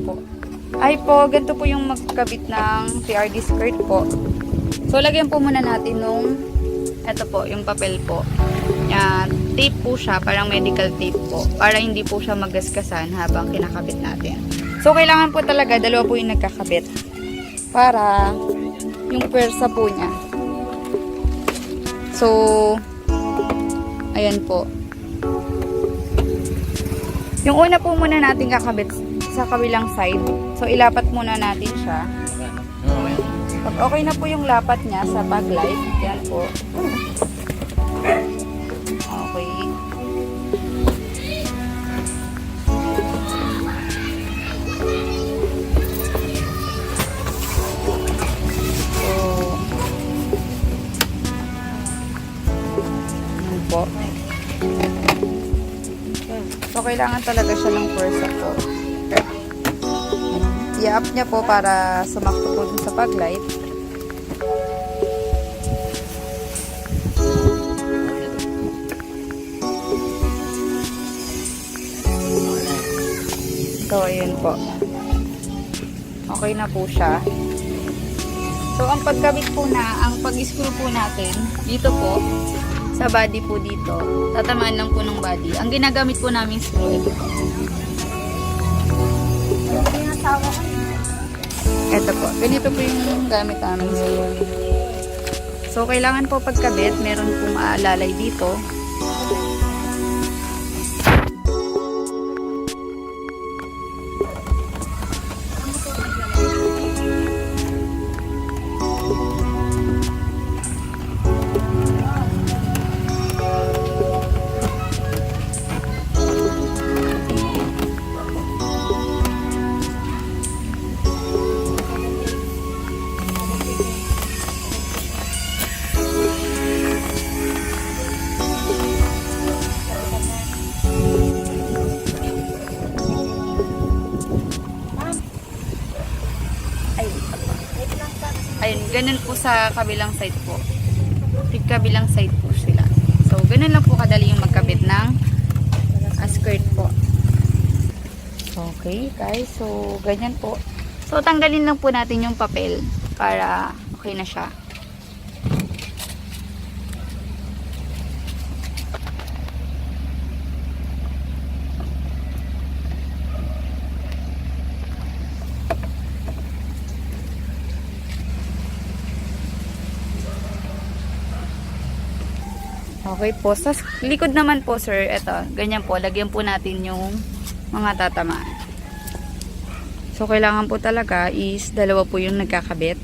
po. Ay po, ganito po yung magkabit ng PRD skirt po. So, lagyan po muna natin nung, eto po, yung papel po. Yan, tape po siya, parang medical tape po. Para hindi po siya magasgasan habang kinakabit natin. So, kailangan po talaga, dalawa po yung nagkakabit. Para, yung pwersa po niya. So, ayan po. Yung una po muna natin kakabit sa kabilang side. So, ilapat muna natin siya. Pag okay na po yung lapat niya sa backlight, yan po. Okay. So, yan po. So, kailangan talaga siya ng pwersa po. I-up niya po para sumakto po dun sa backlight. So, ayan po. Okay na po siya. So, ang pagkabit po ang pag-screw po natin, dito po, sa body po dito, tatamaan lang po ng body. Ang ginagamit po namin screw, ito po. Ito po. Ganito po yung gamit namin screw. So, kailangan po pagkabit, meron pong aalalay dito. Ayun, ganun po sa kabilang side po. Kabilang side po sila. So, ganun lang po kadali yung magkabit ng skirt po. Okay, guys. So, ganyan po. So, tanggalin lang po natin yung papel para okay na siya. Okay po. Sa likod naman po, sir, eto, ganyan po. Lagyan po natin yung mga tatamaan. So, kailangan po talaga is dalawa po yung nagkakabit.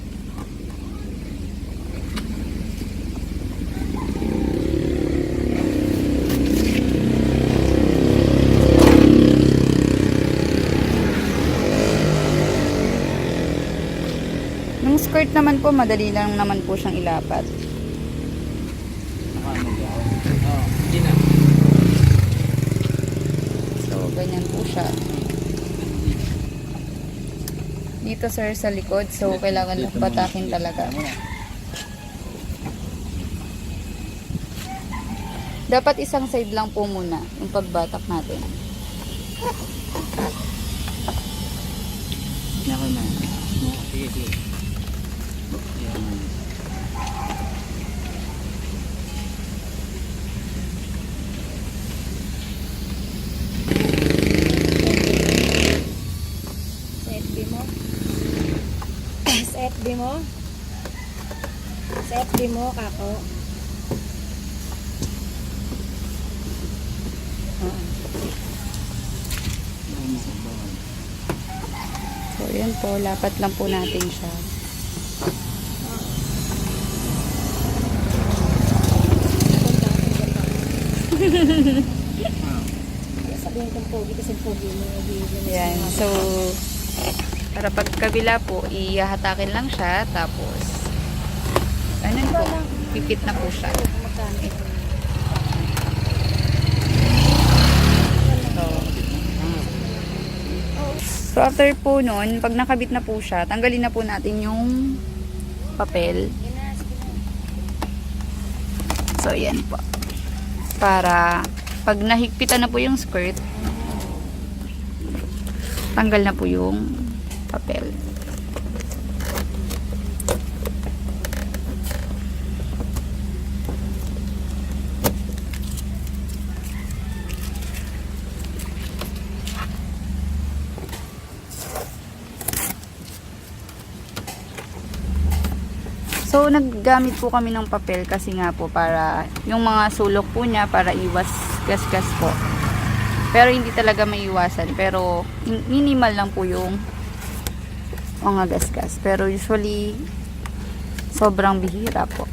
Yung skirt naman po, madali lang naman po siyang ilapat. So, ganyan po siya. Dito, sir, sa likod. So, kailangan lang patakin talaga. Dapat isang side lang po muna yung pagbatak natin. Nako na. Sige, sige. FB mo? Sa FB mo, kako? So, yan po. Lapat lang po natin siya. Sabihin kong pogi kasi pogi mo. Yan. So, para pag kabila po, ihahatakin lang siya. Tapos, ganun po. Pipit na po siya. So, after po nun, pag nakabit na po siya, tanggalin na po natin yung papel. So, yan po. Para, pag nahigpitan na po yung skirt, tanggal na po yung papel. So, naggamit po kami ng papel kasi nga po para yung mga sulok po niya para iwas gasgas po. Pero hindi talaga maiwasan. Pero minimal lang po yung mga gasgas. Pero usually, sobrang bihira po.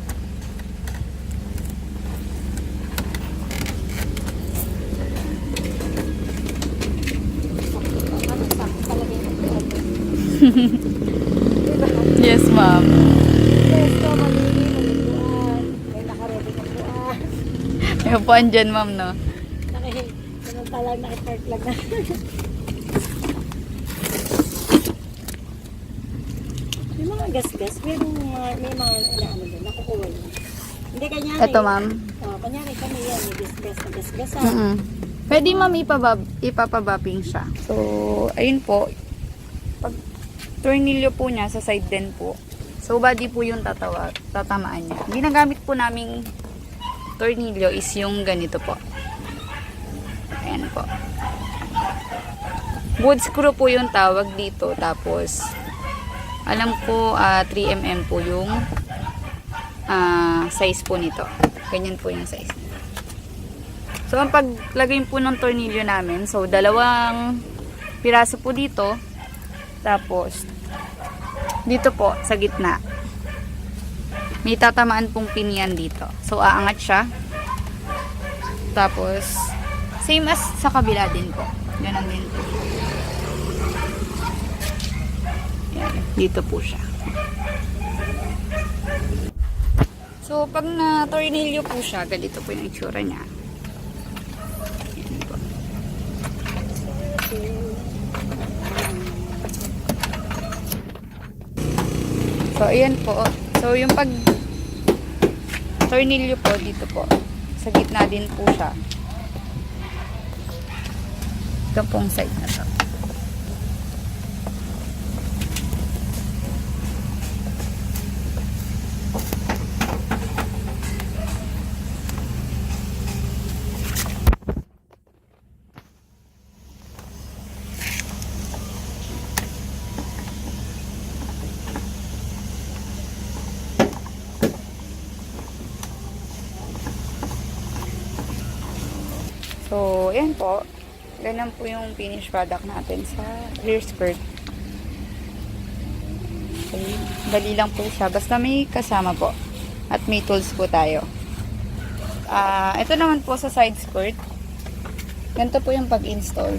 Yes, ma'am. Gusto, malilibuan. May nakaready ng buwan. May upuan dyan, ma'am, no? Samantalang naki-park lang na. May mga gasgas, may mga ano doon, nakukuha yun. Hindi kanyari. Ito, ma'am. Kanyari kami yan, may gasgas na gasgasan. Pwede, ma'am, ipapabapping siya. So, ayun po. Pag tornilyo po niya, sa side din po. So, body po yung tatamaan niya. Ginagamit po naming tornilyo is yung ganito po. Ayan po. Wood screw po yung tawag dito. Tapos, alam ko 3mm po yung size po nito. Ganyan po yung size. So, ang paglagay po ng tornilyo namin, so, 2 piraso po dito. Tapos, dito po, sa gitna. May tatamaan pong pinian dito. So, aangat siya. Tapos, same as sa kabila din po. Ganon din po. Yan, dito po siya. So, pag na-tornilyo po siya, ganito po yung itsura niya. Yan po. So, ayan po. So, yung pag tornilyo po, dito po. Sa gitna din po siya. Ito pong side na to. So, ayan po. Ganyan po yung finished product natin sa rear skirt. Okay. Dali lang po siya. Basta may kasama po. At may tools po tayo. Ito naman po sa side skirt. Ganito po yung pag-install.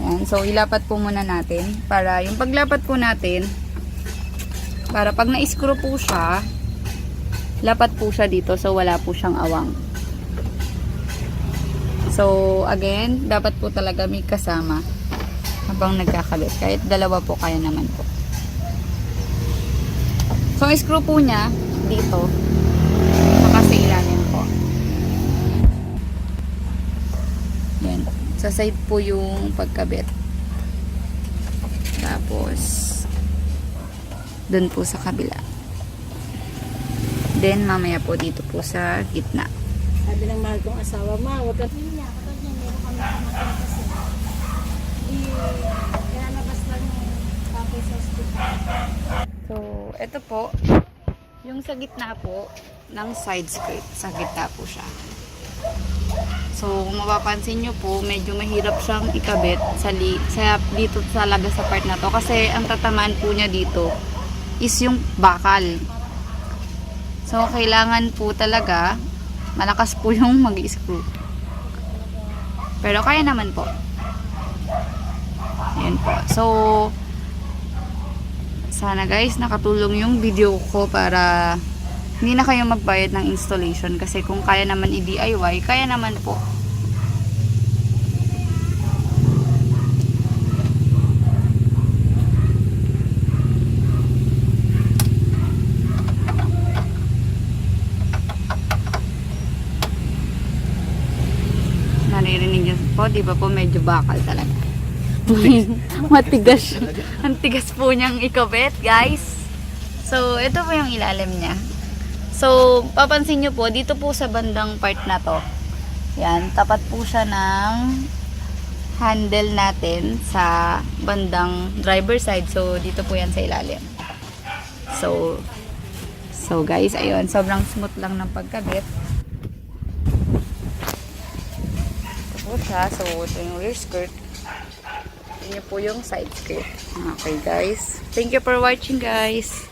Ayan. So, ilapat po muna natin. Para yung paglapat po natin, para pag na-screw po siya, lapat po siya dito. So, wala po siyang awang. So, again, dapat po talaga may kasama habang nagkakabit. Kahit 2 po, kaya naman po. So, ang screw po niya dito, saka sa ilalim po. Yan. Sa side po yung pagkabit. Tapos, dun po sa kabila. Then, mamaya po dito po sa gitna. Sabi ng mahal kong asawa, ma, huwag ka niya. Kapag niya, meron kami kamakin kasi. Kaya labas lang yung tapos sa hospital. So, ito po, yung sa gitna po, ng side skirt. Sa gitna po siya. So, kung mapapansin nyo po, medyo mahirap siyang ikabit dito sa labas sa part na to. Kasi, ang tatamaan po niya dito is yung bakal. So, kailangan po talaga malakas po yung mag-screw. Pero kaya naman po. Ayan po. So, sana guys, nakatulong yung video ko para hindi na kayo magbayad ng installation. Kasi kung kaya naman i-DIY, kaya naman po. Naririnig nyo po, di ba po medyo bakal talaga. Matigas. Ang tigas po niyang ikabit, guys. So, ito po yung ilalim niya. So, papansin nyo po, dito po sa bandang part na to. Yan, tapat po siya ng handle natin sa bandang driver side. So, dito po yan sa ilalim. So guys, ayun, sobrang smooth lang ng pagkabit. Ito po siya. So, ito yung rear skirt. Ito po yung side skirt. Okay, guys. Thank you for watching, guys.